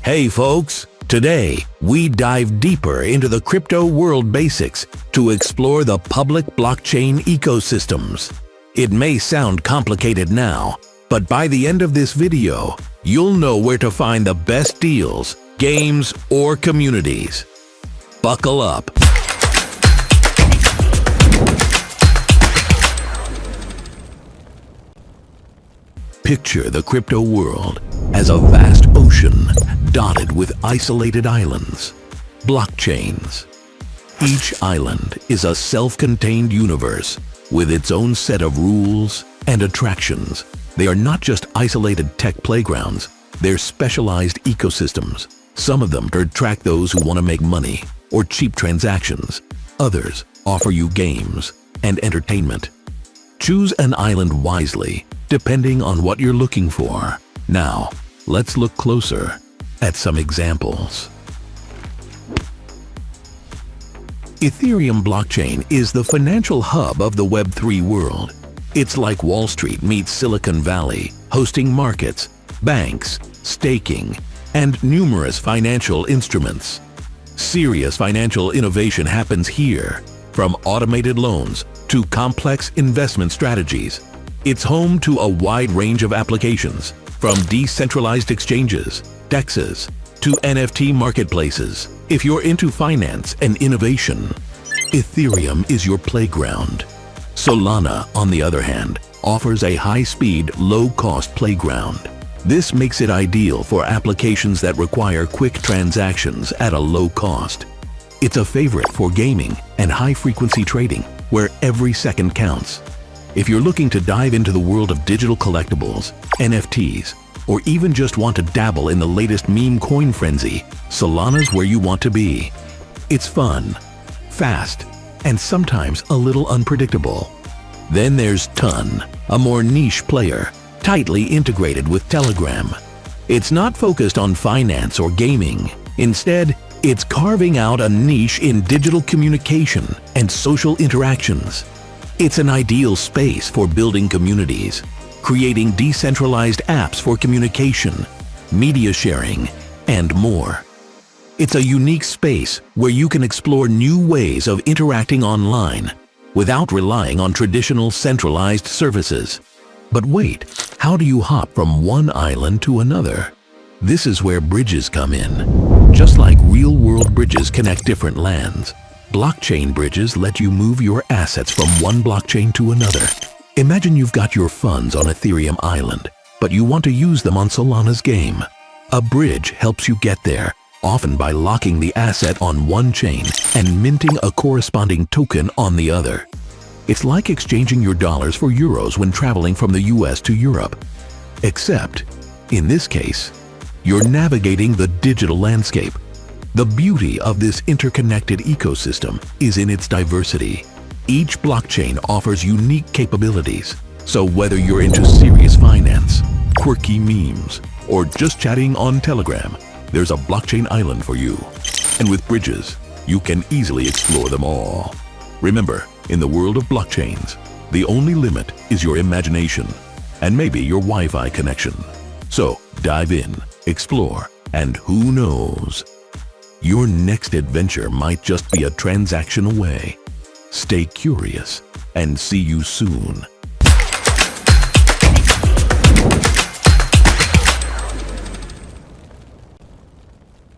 Hey folks, today we dive deeper into the crypto world basics to explore the public blockchain ecosystems. It may sound complicated now, but by the end of this video, you'll know where to find the best deals, games, or communities. Buckle up. Picture the crypto world as a vast ocean dotted with isolated islands, blockchains. Each island is a self-contained universe with its own set of rules and attractions. They are not just isolated tech playgrounds, they're specialized ecosystems. Some of them attract those who want to make money or cheap transactions. Others offer you games and entertainment. Choose an island wisely, depending on what you're looking for. Now, let's look closer at some examples. Ethereum blockchain is the financial hub of the Web3 world. It's like Wall Street meets Silicon Valley, hosting markets, banks, staking, and numerous financial instruments. Serious financial innovation happens here, from automated loans to complex investment strategies. It's home to a wide range of applications, from decentralized exchanges, DEXs, to NFT marketplaces. If you're into finance and innovation, Ethereum is your playground. Solana, on the other hand, offers a high-speed, low-cost playground. This makes it ideal for applications that require quick transactions at a low cost. It's a favorite for gaming and high-frequency trading, where every second counts. If you're looking to dive into the world of digital collectibles, NFTs, or even just want to dabble in the latest meme coin frenzy, Solana's where you want to be. It's fun, fast, and sometimes a little unpredictable. Then there's Ton, a more niche player, tightly integrated with Telegram. It's not focused on finance or gaming. Instead, it's carving out a niche in digital communication and social interactions. It's an ideal space for building communities, creating decentralized apps for communication, media sharing, and more. It's a unique space where you can explore new ways of interacting online without relying on traditional centralized services. But wait, how do you hop from one island to another? This is where bridges come in. Just like real-world bridges connect different lands, blockchain bridges let you move your assets from one blockchain to another. Imagine you've got your funds on Ethereum Island, but you want to use them on Solana's game. A bridge helps you get there, often by locking the asset on one chain and minting a corresponding token on the other. It's like exchanging your dollars for euros when traveling from the US to Europe. Except, in this case, you're navigating the digital landscape. The beauty of this interconnected ecosystem is in its diversity. Each blockchain offers unique capabilities, so whether you're into serious finance, quirky memes, or just chatting on Telegram, there's a blockchain island for you. And with bridges, you can easily explore them all. Remember, in the world of blockchains, the only limit is your imagination and maybe your Wi-Fi connection. So dive in, explore, and who knows? Your next adventure might just be a transaction away. Stay curious and see you soon.